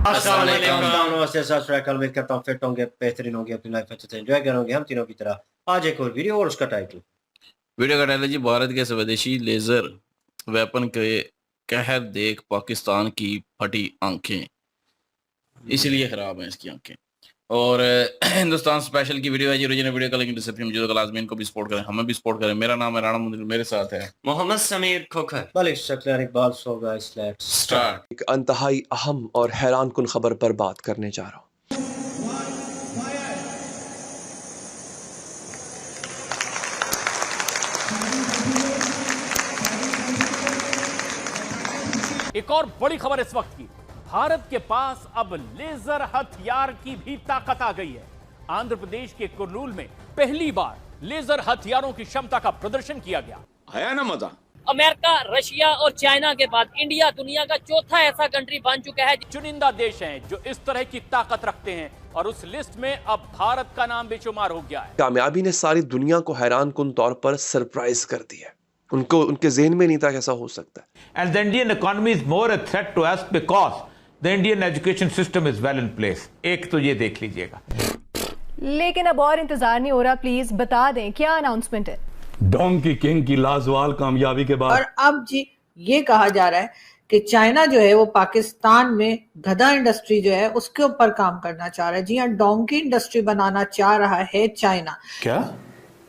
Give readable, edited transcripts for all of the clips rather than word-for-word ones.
अस्सलाम वालेकुम। उम्मीद करता हूँ फिट होंगे, बेहतरीन होंगे, अपनी लाइफ अच्छे से एंजॉय करेंगे हम तीनों की तरह। आज एक और वीडियो और उसका टाइटल जी भारत के स्वदेशी लेजर वेपन के कहर देख पाकिस्तान की फटी आंखें, इसलिए खराब हैं इसकी आंखें। और हिंदुस्तान स्पेशल की वीडियो है जी। ओरिजिनल वीडियो का लिंक डिस्क्रिप्शन में मौजूद है। लाजमी इनको भी सपोर्ट करें, हमें भी सपोर्ट करें। मेरा नाम है राणा मुंदिल, मेरे साथ है Mohammad Sameer Khokhar, Malik Shaklar, Iqbal. So guys let's start. एक अंतहाई अहम और हैरान कुन खबर पर बात करने जा रहा हूं। एक और बड़ी खबर इस वक्त की, भारत के पास अब लेजर हथियार की भी ताकत आ गई है। आंध्र प्रदेश के कुर्नूल में पहली बार लेजर हथियारों की क्षमता का प्रदर्शन किया गया। आया ना मजा। अमेरिका, रशिया और चाइना के बाद इंडिया दुनिया का चौथा ऐसा कंट्री बन चुका है। चुनिंदा देश हैं जो इस तरह की ताकत रखते हैं और उस लिस्ट में अब भारत का नाम बेशुमार हो गया है। कामयाबी ने सारी दुनिया को हैरान कुन तौर पर सरप्राइज कर दिया। उनके ज़हन में नहीं था कैसा हो सकता है। And the Indian economy is more a threat to us because the Indian education system is well in place. एक तो ये देख लीजिएगा। लेकिन अब और इंतजार नहीं हो रहा, प्लीज बता दें क्या अनाउंसमेंट है। डोंकी किंग की लाजवाल कामयाबी के बाद और अब जी ये कहा जा रहा है कि चाइना जो है वो पाकिस्तान में गधा इंडस्ट्री जो है उसके ऊपर काम करना चाह रहा है। जी हाँ, डोंकी इंडस्ट्री बनाना चाह रहा है चाइना। क्या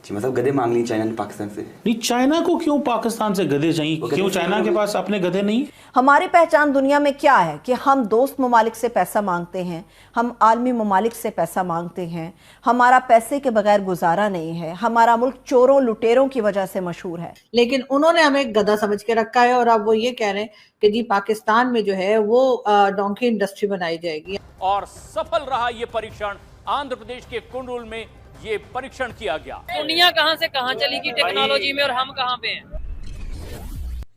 जी, मतलब गधे मांग ली चाइना ने पाकिस्तान से। नहीं, चाइना को क्यों पाकिस्तान से गधे चाहिए? क्यों चाइना के पास अपने गधे नहीं? हमारी पहचान दुनिया में क्या है कि हम दोस्त ममालिक से पैसा मांगते हैं, हम आलमी ममालिक से पैसा मांगते हैं, हमारा पैसे के बगैर गुजारा नहीं है, हमारा मुल्क चोरों लुटेरों की वजह से मशहूर है। लेकिन उन्होंने हमें गधा समझ के रखा है और अब वो ये कह रहे हैं कि जी पाकिस्तान में जो है वो डोंकी इंडस्ट्री बनाई जाएगी। और सफल रहा ये परीक्षण। आंध्र प्रदेश के कुर्नूल में ये परीक्षण किया गया। दुनिया कहां से कहां चली गई टेक्नोलॉजी में और हम कहां पे हैं।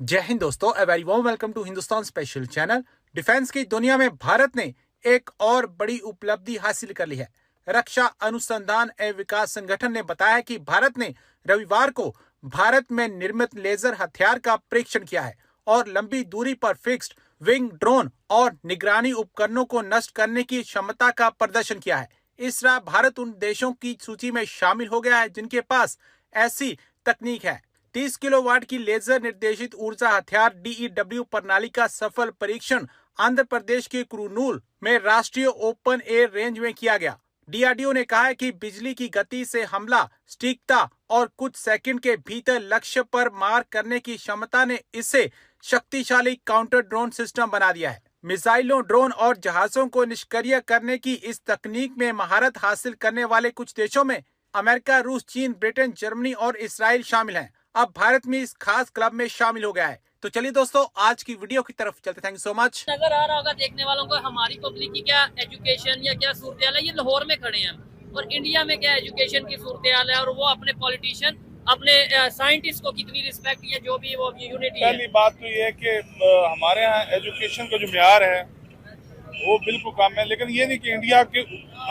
जय हिंद दोस्तों, a very warm welcome to Hindustan special channel. Defence की दुनिया में भारत ने एक और बड़ी उपलब्धि हासिल कर ली है। रक्षा अनुसंधान एवं विकास संगठन ने बताया कि भारत ने रविवार को भारत में निर्मित लेजर हथियार का परीक्षण किया है और लंबी दूरी पर फिक्स्ड विंग ड्रोन और निगरानी उपकरणों को नष्ट करने की क्षमता का प्रदर्शन किया है। इस तरह भारत उन देशों की सूची में शामिल हो गया है जिनके पास ऐसी तकनीक है। 30 किलोवाट की लेजर निर्देशित ऊर्जा हथियार DEW प्रणाली का सफल परीक्षण आंध्र प्रदेश के कुर्नूल में राष्ट्रीय ओपन एयर रेंज में किया गया। DRDO ने कहा है कि बिजली की गति से हमला, सटीकता और कुछ सेकंड के भीतर लक्ष्य पर मार करने की क्षमता ने इसे शक्तिशाली काउंटर ड्रोन सिस्टम बना दिया है। मिसाइलों, ड्रोन और जहाजों को निष्क्रिय करने की इस तकनीक में महारत हासिल करने वाले कुछ देशों में अमेरिका, रूस, चीन, ब्रिटेन, जर्मनी और इसराइल शामिल हैं। अब भारत में इस खास क्लब में शामिल हो गया है। तो चलिए दोस्तों, आज की वीडियो की तरफ चलते। Thank you so much. नजर आ रहा होगा देखने वालों को हमारी पब्लिक की क्या एजुकेशन या क्या सूरत है। ये लाहौर में खड़े हैं और इंडिया में क्या एजुकेशन की सूरत हाल है और वो अपने पॉलिटिशियन, अपने साइंटिस्ट को कितनी रिस्पेक्ट या जो भी वो यूनिटी है। पहली बात तो ये है कि हमारे यहाँ एजुकेशन का जो म्यार है वो बिल्कुल कम है, लेकिन ये नहीं कि इंडिया के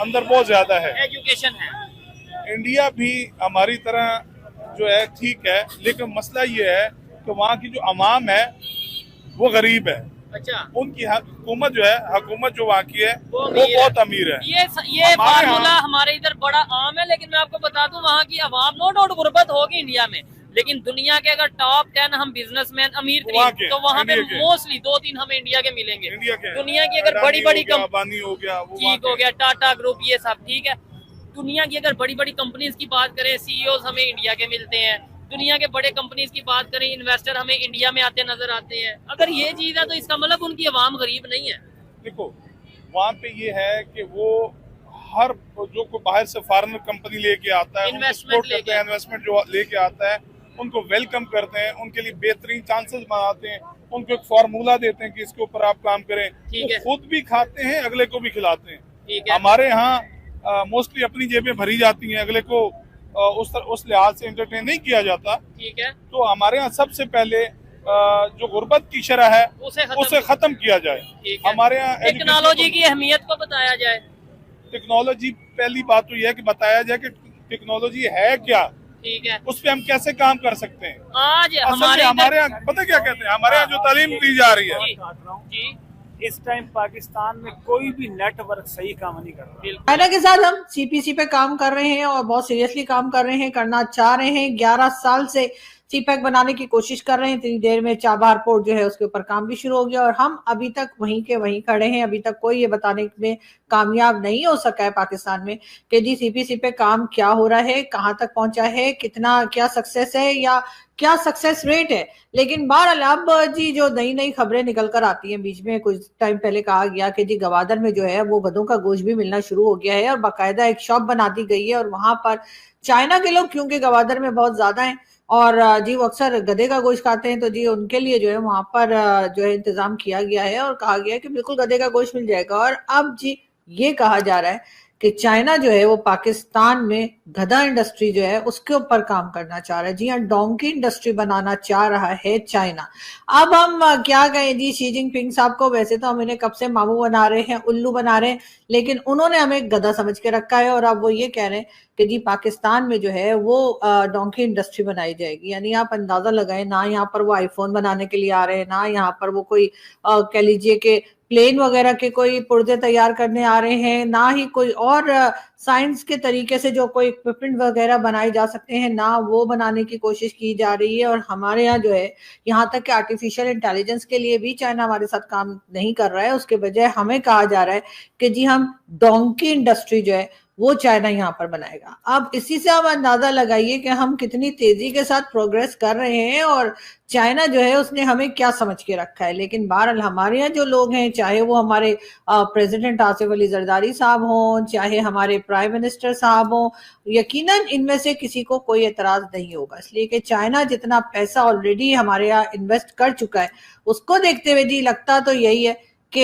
अंदर बहुत ज्यादा है एजुकेशन है। इंडिया भी हमारी तरह जो है ठीक है, लेकिन मसला ये है कि वहाँ की जो अवाम है वो गरीब है। अच्छा, उनकी हुकूमत जो है, हुकूमत जो वहाँ की है वो बहुत अमीर है। ये फार्मूला हमारे इधर बड़ा आम है, लेकिन मैं आपको बता दूं वहाँ की अवाम नो डाउट गुर्बत होगी इंडिया में, लेकिन दुनिया के अगर टॉप 10 हम बिजनेसमैन अमीर तरीन तो वहाँ पे मोस्टली 2-3 हमें इंडिया के मिलेंगे। दुनिया की अगर बड़ी बड़ी कंपनी हो गया, ठीक हो गया, टाटा ग्रुप, ये सब ठीक है। दुनिया की अगर बड़ी बड़ी कंपनीज की बात करें, CEO हमें इंडिया के मिलते हैं। दुनिया के बड़े कंपनीज की बात करें, इन्वेस्टर हमें इंडिया में आते नजर आते हैं। अगर ये चीज है तो इसका मतलब उनकी अवाम गरीब नहीं है। देखो वहाँ पे ये है कि वो हर जो कोई बाहर से फॉरेन कंपनी लेके आता है, इन्वेस्टमेंट जो लेके आता है, उनको वेलकम करते हैं, उनके लिए बेहतरीन चांसेस बनाते हैं, उनको एक फार्मूला देते हैं कि इसके ऊपर आप काम करें। वो खुद भी खाते हैं, अगले को भी खिलाते हैं। हमारे यहाँ मोस्टली अपनी जेबें भरी जाती हैं, अगले को उस लिहाज से एंटरटेन नहीं किया जाता। ठीक है, तो हमारे यहाँ सबसे पहले जो गुर्बत की शरह है उसे खत्म किया जाए। हमारे यहाँ टेक्नोलॉजी की अहमियत को बताया जाए। टेक्नोलॉजी, पहली बात तो यह है कि बताया जाए कि टेक्नोलॉजी है क्या, ठीक है, उस पे हम कैसे काम कर सकते हैं। आज हमारे यहाँ पता क्या कहते हैं, हमारे यहाँ जो तालीम दी जा रही है, इस टाइम पाकिस्तान में कोई भी नेटवर्क सही काम नहीं कर रहा। चाइना के साथ हम सीपीसी पे काम कर रहे हैं और बहुत सीरियसली काम कर रहे हैं, करना चाह रहे हैं। 11 साल से सीपैक बनाने की कोशिश कर रहे हैं। इतनी देर में चाबहार पोर्ट जो है उसके ऊपर काम भी शुरू हो गया और हम अभी तक वहीं के वहीं खड़े हैं। अभी तक कोई ये बताने में कामयाब नहीं हो सका है पाकिस्तान में कि जी सीपीसी पे काम क्या हो रहा है, कहाँ तक पहुंचा है, कितना क्या सक्सेस है या क्या सक्सेस रेट है। लेकिन बहरहाल अब जी जो नई नई खबरें निकल कर आती हैं, बीच में कुछ टाइम पहले कहा गया कि जी गवादर में जो है वो गधों का गोश्त भी मिलना शुरू हो गया है और बाकायदा एक शॉप बना दी गई है और वहां पर चाइना के लोग क्योंकि गवादर में बहुत ज्यादा हैं और जी वो अक्सर गधे का गोश्त खाते हैं, तो जी उनके लिए जो है वहां पर जो है इंतजाम किया गया है और कहा गया है कि बिल्कुल गधे का गोश्त मिल जाएगा। और अब जी ये कहा जा रहा है कि चाइना जो है वो पाकिस्तान में गधा इंडस्ट्री जो है उसके ऊपर काम करना चाह रहा है। जी हाँ, डोंकी इंडस्ट्री बनाना चाह रहा है चाइना। अब हम क्या कहें जी शी जिनपिंग साहब को, वैसे तो हम इन्हें कब से मामू बना रहे हैं, उल्लू बना रहे हैं, लेकिन उन्होंने हमें गधा समझ के रखा है और अब वो ये कह रहे हैं कि जी पाकिस्तान में जो है वो डोंकी इंडस्ट्री बनाई जाएगी। यानी आप अंदाजा लगाएं, ना यहाँ पर वो आईफोन बनाने के लिए आ रहे हैं, ना यहाँ पर वो कोई कह लीजिए कि प्लेन वगैरह के कोई पुर्जे तैयार करने आ रहे हैं, ना ही कोई और साइंस के तरीके से जो कोई इक्विपमेंट वगैरह बनाए जा सकते हैं, ना वो बनाने की कोशिश की जा रही है। और हमारे यहाँ जो है यहाँ तक कि आर्टिफिशियल इंटेलिजेंस के लिए भी चाइना हमारे साथ काम नहीं कर रहा है। उसके बजाय हमें कहा जा रहा है कि जी हम डोंकी इंडस्ट्री जो है वो चाइना यहाँ पर बनाएगा। अब इसी से आप अंदाजा लगाइए कि हम कितनी तेजी के साथ प्रोग्रेस कर रहे हैं और चाइना जो है उसने हमें क्या समझ के रखा है। लेकिन बहरहाल हमारे यहाँ जो लोग हैं, चाहे वो हमारे प्रेसिडेंट आसिफ अली जरदारी साहब हों, चाहे हमारे प्राइम मिनिस्टर साहब हों, यकीनन इनमें से किसी को कोई एतराज नहीं होगा, इसलिए कि चाइना जितना पैसा ऑलरेडी हमारे यहाँ इन्वेस्ट कर चुका है उसको देखते हुए जी लगता तो यही है कि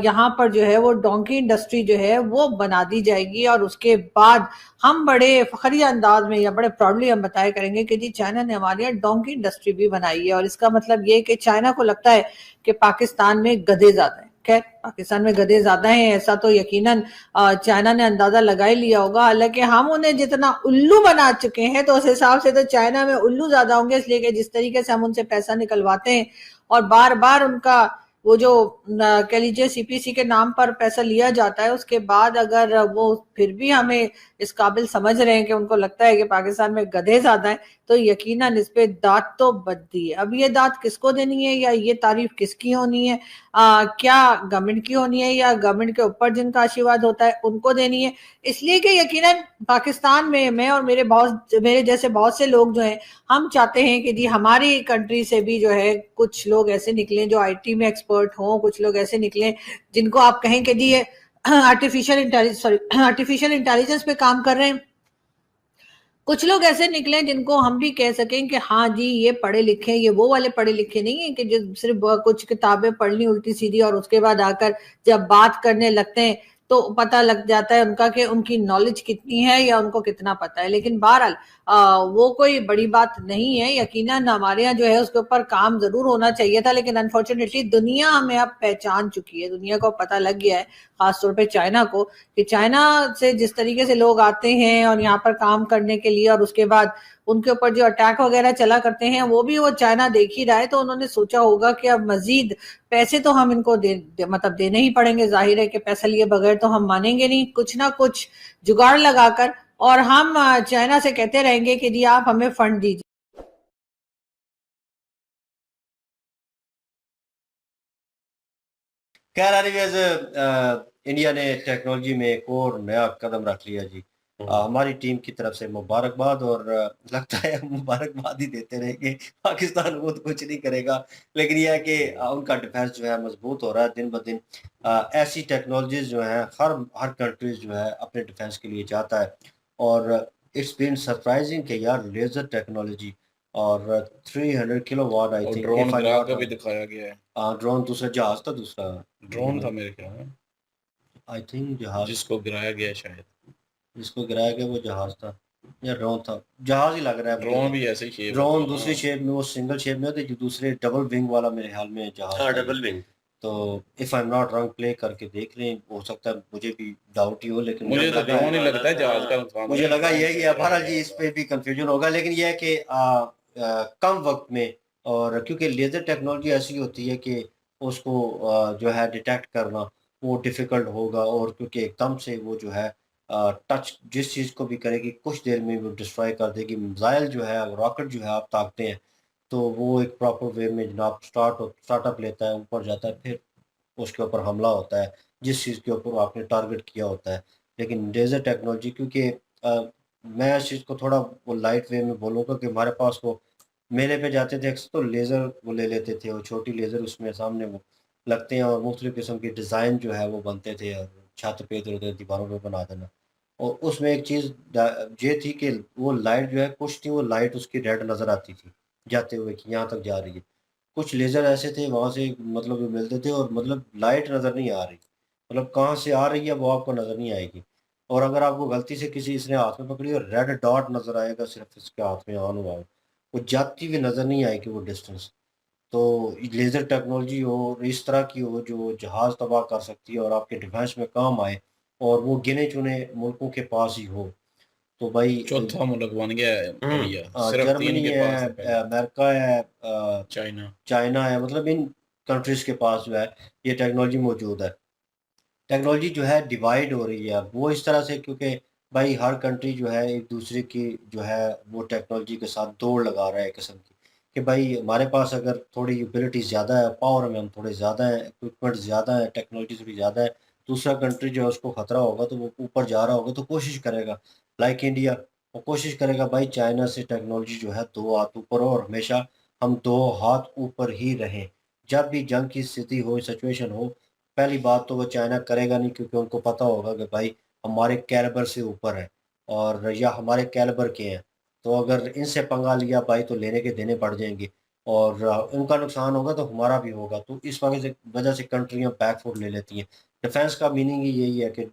यहाँ पर जो है वो डोंकी इंडस्ट्री जो है वो बना दी जाएगी और उसके बाद हम बड़े फखरिया अंदाज में या बड़े प्राउडली हम बताया करेंगे कि जी चाइना ने हमारे यहाँ डोंकी इंडस्ट्री भी बनाई है। और इसका मतलब ये कि चाइना को लगता है कि पाकिस्तान में गधे ज्यादा है। खैर, पाकिस्तान में गधे ज्यादा हैं ऐसा तो यकीनन चाइना ने अंदाजा लगा ही लिया होगा, हालांकि हम उन्हें जितना उल्लू बना चुके हैं तो उस हिसाब से तो चाइना में उल्लू ज्यादा होंगे, इसलिए कि जिस तरीके से हम उनसे पैसा निकलवाते हैं और बार बार उनका वो जो कह लीजिए सीपीसी के नाम पर पैसा लिया जाता है, उसके बाद अगर वो फिर भी हमें इस काबिल समझ रहे हैं कि उनको लगता है कि पाकिस्तान में गधे ज्यादा है, तो यकीनन इस पे दांत तो बदती है। अब ये दांत किसको देनी है या ये तारीफ किसकी होनी है, क्या गवर्नमेंट की होनी है या गवर्नमेंट के ऊपर जिनका आशीर्वाद होता है उनको देनी है। इसलिए कि यकीनन पाकिस्तान में मैं और मेरे जैसे बहुत से लोग जो हैं हम चाहते हैं कि जी हमारी कंट्री से भी जो है कुछ लोग ऐसे निकले जो आईटी में एक्सपर्ट हों, कुछ लोग ऐसे निकले जिनको आप कहें कि जी ये आर्टिफिशियल इंटेलिजेंस पे काम कर रहे हैं, कुछ लोग ऐसे निकले जिनको हम भी कह सकें कि हाँ जी ये पढ़े लिखे, ये वो वाले पढ़े लिखे नहीं है कि जो सिर्फ कुछ किताबें पढ़ ली उल्टी सीधी और उसके बाद आकर जब बात करने लगते हैं तो पता लग जाता है उनका कि उनकी नॉलेज कितनी है या उनको कितना पता है। लेकिन बहरहाल वो कोई बड़ी बात नहीं है। यकीनन हमारे यहाँ जो है उसके ऊपर काम जरूर होना चाहिए था, लेकिन अनफॉर्चुनेटली दुनिया हमें अब पहचान चुकी है, दुनिया को पता लग गया है, खासतौर पे चाइना को, कि चाइना से जिस तरीके से लोग आते हैं और यहाँ पर काम करने के लिए और उसके बाद उनके ऊपर जो अटैक वगैरह चला करते हैं वो भी वो चाइना देख ही रहा है। तो उन्होंने सोचा होगा कि अब मजीद पैसे तो हम इनको मतलब देने ही पड़ेंगे, जाहिर है कि पैसा लिए बगैर तो हम मानेंगे नहीं, कुछ ना कुछ जुगाड़ लगाकर और हम चाइना से कहते रहेंगे कि जी आप हमें फंड दीजिए। खैर इंडिया ने टेक्नोलॉजी में एक और नया कदम रख लिया जी। हमारी टीम की तरफ से मुबारकबाद, और लगता है मुबारकबाद ही देते रहेंगे, पाकिस्तान वो तो कुछ नहीं करेगा, लेकिन यह है कि उनका डिफेंस जो है मजबूत हो रहा है दिन ब दिन। ऐसी टेक्नोलॉजीज जो हैं हर कंट्रीज जो है अपने डिफेंस के लिए जाता है, और इट्स बीन सरप्राइजिंग कि यार लेजर टेक्नोलॉजी और 300 किलोवाट आई थिंक ड्रोन का भी दिखाया गया है। ड्रोन दूसरा जहाज था, दूसरा ड्रोन था मेरे ख्याल में, आई थिंक जहाज जिसको गिराया गया, शायद जिसको गिराया गया वो जहाज था या ड्रोन था, जहाज ही लग रहा है। ड्रोन भी ऐसे शेप, ड्रोन दूसरी शेप में, वो सिंगल शेप में होते, जो दूसरे डबल विंग वाला मेरे ख्याल में जहाज, डबल विंग। तो if I am not wrong play करके देख लें, हो सकता है मुझे भी डाउट ही हो, लेकिन मुझे तो ड्रोन ही लगता है जहाज का नुकसान। मुझे लगा यही है, बहरहाल जी इस पे भी कंफ्यूजन होगा, लेकिन यह है कि कम वक्त में, और क्योंकि लेजर टेक्नोलॉजी ऐसी होती है कि उसको जो है डिटेक्ट करना वो डिफ़िकल्ट होगा, और क्योंकि एकदम से वो जो है टच जिस चीज़ को भी करेगी कुछ देर में वो डिस्ट्रॉय कर देगी। मिसाइल जो है, रॉकेट जो है आप ताकते हैं, तो वो एक प्रॉपर वे में जनाब स्टार्टअप लेता है, ऊपर जाता है, फिर उसके ऊपर हमला होता है, जिस चीज़ के ऊपर आपने टारगेट किया होता है। लेकिन लेज़र टेक्नोलॉजी क्योंकि मैं इस चीज़ को थोड़ा वो लाइट वे में बोलूँगा कि हमारे पास वो मेले पे जाते थे अक्सर, तो लेज़र वो ले लेते थे, वो छोटी लेज़र उसमें सामने वो लगते हैं और मुख्तलिफ़ किस्म के डिज़ाइन जो है वो बनते थे, और छत पे इधर-उधर दीवारों पे बना देना। और उसमें एक चीज़ ये थी कि वो लाइट जो है कुछ थी, वो लाइट उसकी रेड नज़र आती थी, जाते हुए कि यहाँ तक जा रही है। कुछ लेज़र ऐसे थे वहाँ से मतलब वो मिलते थे और मतलब लाइट नज़र नहीं आ रही। मतलब कहाँ से आ रही है वो आपको नज़र नहीं आएगी। और अगर आपको गलती से किसी इसने हाथ में पकड़ी और रेड डॉट नज़र आएगा सिर्फ़ इसके हाथ में ऑन हुआ हो, वो जाती हुई नज़र नहीं आएगी वो डिस्टेंस। तो लेज़र टेक्नोलॉजी हो और इस तरह की हो जो जहाज़ तबाह कर सकती है और आपके डिफेंस में काम आए, और वो गिने-चुने मुल्कों के पास ही हो। तो भाई चौथा मुल्क बन गया है इंडिया, सिर्फ 3 जर्मनी के है, पास है पहले। अमेरिका है, चाइना। चाइना है, मतलब इन कंट्रीज़ के पास जो है ये टेक्नोलॉजी मौजूद है। टेक्नोलॉजी जो है डिवाइड हो रही है अब वो इस तरह से, क्योंकि भाई हर कंट्री जो है एक दूसरे की जो है वो टेक्नोलॉजी के साथ दौड़ लगा रहा है एक किस्म की, कि भाई हमारे पास अगर थोड़ी एबिलिटी ज़्यादा है, पावर में हम थोड़े ज़्यादा हैं, इक्विपमेंट ज़्यादा है, टेक्नोलॉजी थोड़ी ज़्यादा है, दूसरा कंट्री जो है उसको खतरा होगा तो वो ऊपर जा रहा होगा तो कोशिश करेगा, लाइक इंडिया, वो कोशिश करेगा भाई चाइना से टेक्नोलॉजी जो है 2 हाथ ऊपर हो और हमेशा हम 2 हाथ ऊपर ही रहें। जब भी जंग की स्थिति हो, सिचुएशन हो, पहली बात तो वो चाइना करेगा नहीं, क्योंकि उनको पता होगा कि भाई हमारे कैलिबर से ऊपर है और या हमारे कैलिबर के हैं। तो अगर इनसे पंगा लिया भाई तो लेने के देने पड़ जाएँगे, और उनका नुकसान होगा तो हमारा भी होगा। तो इस वजह से कंट्रियाँ बैक फुट ले लेती हैं। डिफेंस का मीनिंग ही यही है कि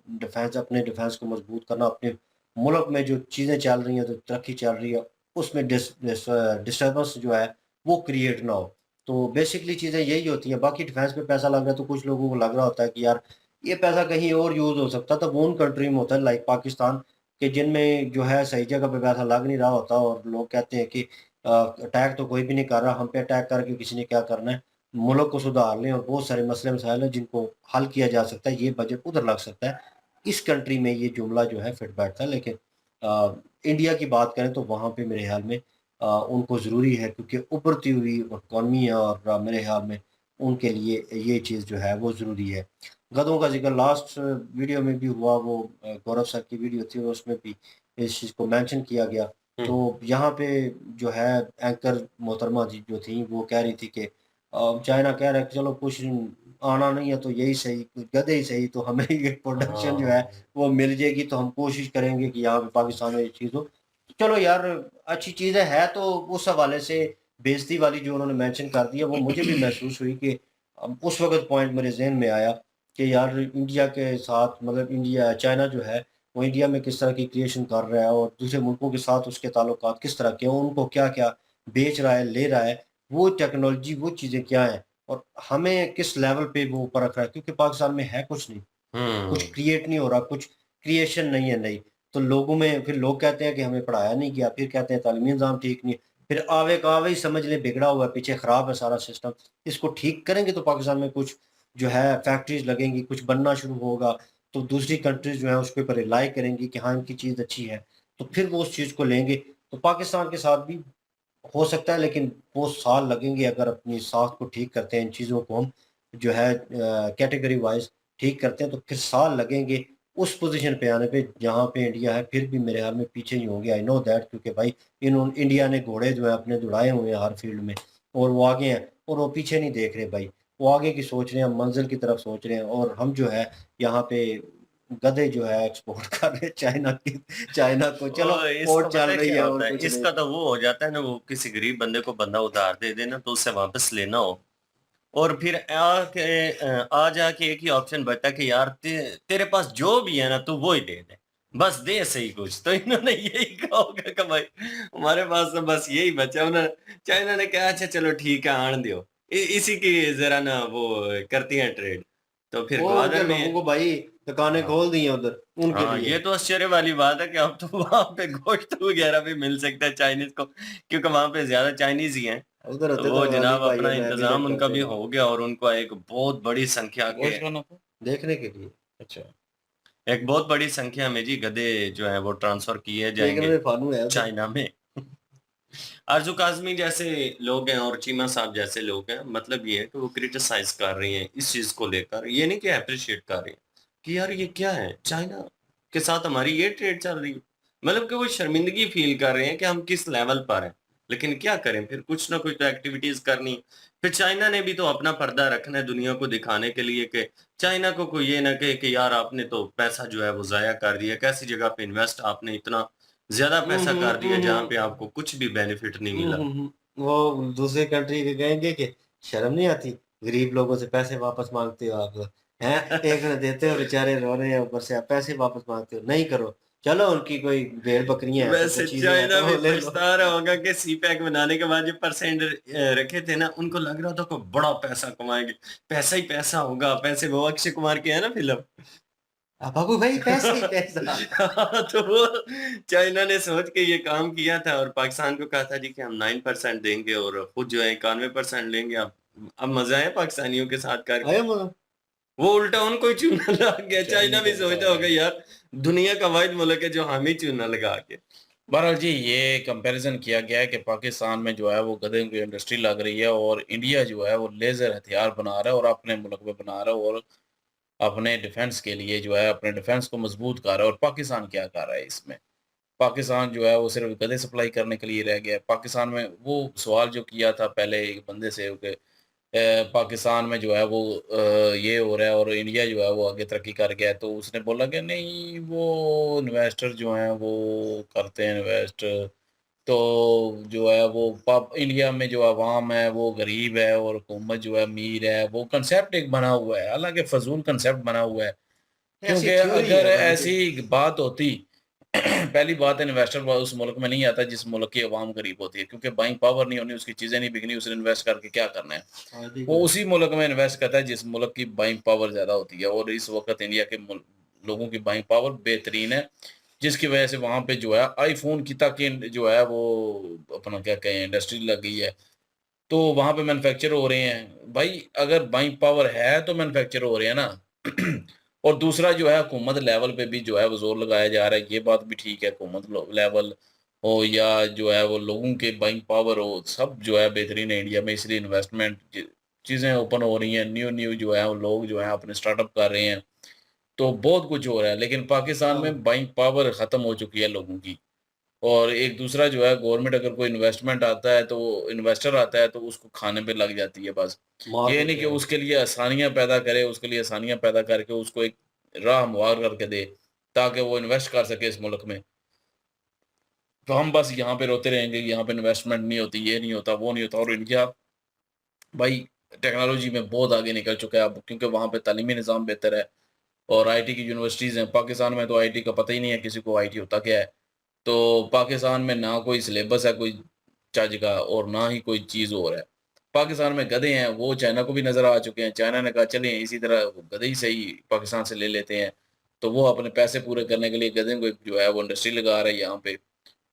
अपने डिफेंस को मजबूत करना, अपने मुल्क में जो चीज़ें चल रही हैं, जो तरक्की चल रही है, उसमें डिस्टर्बेंस जो है वो क्रिएट ना हो। तो बेसिकली चीज़ें यही होती हैं। बाकी डिफेंस पे पैसा लग रहा है तो कुछ लोगों को लग रहा होता है कि यार ये पैसा कहीं और यूज़ हो सकता था, वो उन कंट्री में होता है लाइक पाकिस्तान, कि जिनमें जो है सही जगह पे पैसा लग नहीं रहा होता, और लोग कहते हैं कि अटैक तो कोई भी नहीं कर रहा, हम पे अटैक करके किसी ने क्या करना है, मुल्क को सुधार लें और बहुत सारे मसले मसाइल हैं जिनको हल किया जा सकता है, ये बजट उधर लग सकता है। इस कंट्री में ये जुमला जो है फिट बैठता है, लेकिन इंडिया की बात करें तो वहाँ पे मेरे ख्याल में उनको ज़रूरी है, क्योंकि उभरती हुई इकॉनमी है, और मेरे ख्याल में उनके लिए ये चीज़ जो है वो ज़रूरी है। गधों का ज़िक्र लास्ट वीडियो में भी हुआ, वो गौरव सर की वीडियो थी, उसमें भी इस चीज़ को मेंशन किया गया। तो यहाँ पे जो है एंकर मोहतरमा जी जो थी वो कह रही थी कि चाइना कह रहा है कि चलो कुछ आना नहीं है तो यही सही, कुछ गधे ही सही, तो हमें ये प्रोडक्शन जो है वो मिल जाएगी, तो हम कोशिश करेंगे कि यहाँ पे पाकिस्तान में ये चीज़ हो। चलो यार अच्छी चीज़ है, तो उस हवाले से बेइज़्ज़ती वाली जो उन्होंने मेंशन कर दी है वो मुझे भी महसूस हुई कि उस वक़्त पॉइंट मेरे ज़हन में आया कि यार इंडिया के साथ, मतलब इंडिया चाइना जो है वो इंडिया में किस तरह की क्रिएशन कर रहा है और दूसरे मुल्कों के साथ उसके ताल्लुकात किस तरह के हैं, उनको क्या-क्या बेच रहा है, ले रहा है, वो टेक्नोलॉजी वो चीज़ें क्या हैं और हमें किस लेवल पे वो ऊपर रख रहा है, क्योंकि पाकिस्तान में है कुछ नहीं। कुछ क्रिएट नहीं हो रहा, कुछ क्रिएशन नहीं है नई। तो लोगों में फिर लोग कहते हैं कि हमें पढ़ाया नहीं गया, फिर कहते हैं तालीमी निज़ाम ठीक नहीं है, फिर आवे का आवे ही समझ लें बिगड़ा हुआ है, पीछे खराब है सारा सिस्टम। इसको ठीक करेंगे तो पाकिस्तान में कुछ जो है फैक्ट्रीज़ लगेंगी, कुछ बनना शुरू होगा, तो दूसरी कंट्रीज़ जो हैं उसके ऊपर रिलाई करेंगी कि हाँ, इनकी चीज़ अच्छी है, तो फिर वो उस चीज़ को लेंगे। तो पाकिस्तान के साथ भी हो सकता है, लेकिन वो साल लगेंगे अगर अपनी साख को ठीक करते हैं, इन चीज़ों को हम जो है कैटेगरी वाइज़ ठीक करते हैं, तो फिर साल लगेंगे उस पोज़ीशन पे आने पे जहाँ पे इंडिया है, फिर भी मेरे ख्याल में पीछे ही होंगे। आई नो दैट, क्योंकि भाई इंडिया ने घोड़े जो है अपने दौड़ाए हुए हैं हर फील्ड में, और वो आगे हैं और वो पीछे नहीं देख रहे भाई। वो आगे की सोच रहे हैं, मंज़िल की तरफ सोच रहे हैं, और हम जो है यहाँ पे गधे जो है एक्सपोर्ट कर रहे हैं चाइना को। चलो और इसका और चल पता है रही क्या है होता और है, कुछ नहीं। इसका तो वो हो जाता है ना, वो किसी गरीब बंदे को बंदा उधार दे देना तो उससे वापस लेना हो, और फिर आ जाके एक ही ऑप्शन बचता है कि यार तेरे पास जो भी है ना तू वो ही दे दे, बस दे सही कुछ। तो इन्होंने यही कहा होगा कि भाई हमारे पास तो बस यही बचा। उन्होंने चाइना ने कहा अच्छा चलो ठीक है आन दियो, इसी की जरा ना वो करती हैं ट्रेड। तो फिर वो उनके ग्वादर लोगों में को भाई दुकानें खोल दी हैं उधर उनके हाँ, लिए। ये तो आश्चर्य वाली बात है कि अब तो वहाँ पे गोश्त वगैरह भी मिल सकता है चाइनीज को, क्योंकि वहाँ पे ज्यादा चाइनीज ही हैं। उधर होते वो तो जनाब भाई अपना मैं भी इंतजाम लेट उनका करते भी हो गया और उनको एक बहुत बड़ी संख्या के देखने के लिए। अच्छा, एक बहुत बड़ी संख्या में जी गधे जो है वो ट्रांसफर किए देखने जाएंगे में फानू है उधर। चाइना में। आरजू काजमी जैसे लोग हैं और चीमा साहब जैसे लोग हैं, मतलब ये है कि वो क्रिटिसाइज कर रही हैं इस चीज को लेकर, ये नहीं कि अप्रिशिएट कर रही हैं कि यार ये क्या है, चाइना के साथ हमारी ये ट्रेड चल रही है। मतलब कि वो शर्मिंदगी फील कर रहे हैं कि हम किस लेवल पर हैं, लेकिन क्या करें, फिर कुछ ना कुछ तो एक्टिविटीज करनी। फिर चाइना ने भी तो अपना पर्दा रखना है दुनिया को दिखाने के लिए कि चाइना को कोई ये ना कहे कि यार आपने तो पैसा जो है वो जाया कर दिया, कैसी जगह पे इन्वेस्ट आपने इतना ज्यादा पैसा कर दिया जहां पे आपको कुछ भी बेनिफिट नहीं मिला। वो दूसरी कंट्री के कहेंगे कि शर्म नहीं आती, गरीब लोगों से पैसे वापस मांगते हो आप, हैं एक ने देते हो बेचारे रो रहे हैं, ऊपर से आप पैसे वापस मांगते हो, नहीं करो, चलो उनकी कोई भेड़ बकरियां हैं तो वैसे कुछ चीजें हैं चाइना तो भी वो ले लो। पछता रहा होगा कि सी पैक बनाने के बाद जो परसेंट रखे थे ना, उनको लग रहा था कोई बड़ा पैसा कमाएंगे, पैसा ही पैसा होगा, पैसे वो अक्षय कुमार की है ना फिल्म। बाबू भाई पैसे ही पैसा। तो वो चाइना ने सोच के ये काम किया था और पाकिस्तान को कहा था जी कि हम 9% देंगे और खुद जो है 91% लेंगे। अब मजा है पाकिस्तानियों के साथ करके, वो उल्टा उनको ही चूना लग गया। चाइना भी सोचता होगा यार दुनिया का वाहिद मुल्क है जो हम ही चूना लगा के। बहरहाल जी, ये कंपैरिजन किया गया है कि पाकिस्तान में जो है वो गधे की इंडस्ट्री लग रही है और इंडिया जो है वो लेजर हथियार बना रहा है और अपने मुल्क में बना रहा है और अपने डिफेंस के लिए जो है अपने डिफेंस को मजबूत कर रहा है। और पाकिस्तान क्या कर रहा है इसमें? पाकिस्तान जो है वो सिर्फ गधे सप्लाई करने के लिए रह गया है। पाकिस्तान में वो सवाल जो किया था पहले एक बंदे से कि पाकिस्तान में जो है वो ये हो रहा है और इंडिया जो है वो आगे तरक्की कर गया है, तो उसने बोला कि नहीं वो इन्वेस्टर जो हैं वो करते हैं इन्वेस्ट, तो जो है वो इंडिया में जो आवाम है वो गरीब है और हुकूमत जो है अमीर है। वो कंसेप्ट एक बना हुआ है, हालांकि फजूल कंसेप्ट बना हुआ है, क्योंकि अगर ऐसी बात होती पहली बात है इन्वेस्टर उस मुल्क में नहीं आता जिस मुल्क की आवाम गरीब होती है, क्योंकि बाइंग पावर नहीं होनी, उसकी चीज़ें नहीं बिकनी, उसने इन्वेस्ट करके क्या करना है। वो उसी मुल्क में इन्वेस्ट करता है जिस मुल्क की बाइंग पावर ज़्यादा होती है और इस वक्त इंडिया के लोगों की बाइंग पावर बेहतरीन है, जिसकी वजह से वहाँ पे जो है आईफोन की तक जो है वो अपना क्या कहें इंडस्ट्री लग गई है, तो वहाँ पे मैन्युफैक्चर हो रहे हैं। भाई अगर बाइंग पावर है तो मैन्युफैक्चर हो रहे हैं ना। और दूसरा जो है हुकूमत लेवल पे भी जो है वो जोर लगाया जा रहा है, ये बात भी ठीक है, हुकूमत लेवल हो या जो है वो लोगों के बाइंग पावर हो, सब जो है बेहतरीन है इंडिया में, इसलिए इन्वेस्टमेंट चीज़ें ओपन हो रही हैं, न्यू जो है वो लोग जो है अपने स्टार्टअप कर रहे हैं, तो बहुत कुछ हो रहा है। लेकिन पाकिस्तान में बाइंग पावर ख़त्म हो चुकी है लोगों की। और एक दूसरा जो है गवर्नमेंट अगर कोई इन्वेस्टमेंट आता है तो इन्वेस्टर आता है तो उसको खाने पे लग जाती है बस। ये नहीं कि उसके लिए आसानियाँ पैदा करे, उसके लिए आसानियाँ पैदा करके उसको एक राह हमवार करके दे ताकि वो इन्वेस्ट कर सके इस मुल्क में। तो हम बस यहाँ पे रोते रहेंगे, यहाँ पे इन्वेस्टमेंट नहीं होती, ये नहीं होता, वो नहीं होता। और इंडिया भाई टेक्नोलॉजी में बहुत आगे निकल चुका है अब, क्योंकि वहाँ पे तालीमी निज़ाम बेहतर है और आईटी की यूनिवर्सिटीज़ हैं। पाकिस्तान में तो आईटी का पता ही नहीं है किसी को आईटी होता क्या है। तो पाकिस्तान में ना कोई सिलेबस है कोई चज का और ना ही कोई चीज़ और है। पाकिस्तान में गधे हैं, वो चाइना को भी नज़र आ चुके हैं। चाइना ने कहा चलें इसी तरह गधे ही सही पाकिस्तान से ले लेते हैं, तो वो अपने पैसे पूरे करने के लिए गधे को जो है वो इंडस्ट्री लगा रहा है यहाँ पे।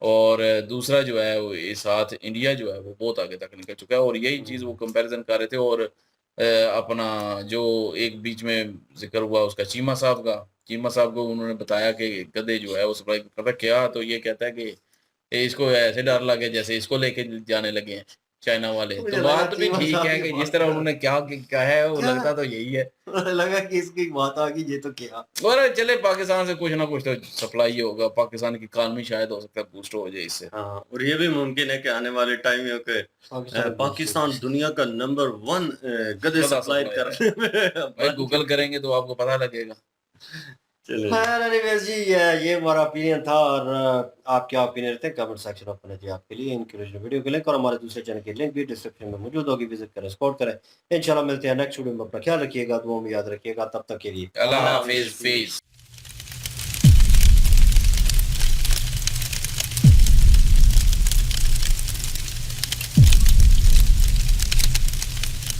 और दूसरा जो है वो इस साथ इंडिया जो है वो बहुत आगे तक निकल चुका है और यही चीज़ वो कंपैरिजन कर रहे थे। और अपना जो एक बीच में जिक्र हुआ उसका चीमा साहब को उन्होंने बताया कि गधे जो है वो सप्लाई करता क्या, तो ये कहता है कि इसको ऐसे डर लगे जैसे इसको लेके जाने लगे हैं चाइना वाले। तो बात भी ठीक है कि जिस तरह उन्होंने क्या है वो लगता तो यही है, लगा कि इसकी बात आ गई ये तो क्या। और चले पाकिस्तान से कुछ ना कुछ तो सप्लाई होगा, पाकिस्तान की इकानमी शायद हो सकता है बूस्ट हो जाए इससे। हाँ, और ये भी मुमकिन है कि आने वाले टाइम में पाकिस्तान दुनिया का नंबर 1 गधे सप्लाई करने में भाई गूगल करेंगे तो आपको पता लगेगा। खैर एनीवेज जी ये हमारा ओपिनियन था और आप क्या ओपिनियन रहते हैं कमेंट सेक्शन ओपन है जी आपके लिए। इनकी वीडियो के लिंक और हमारे दूसरे चैनल की लिंक भी डिस्क्रिप्शन में मौजूद होगी, विजिट करें, सपोर्ट करें। इंशाल्लाह मिलते हैं नेक्स्ट वीडियो में, अपना ख्याल रखिएगा, दुआ में याद रखिएगा, तब तक के लिए अल्लाह हाफिज।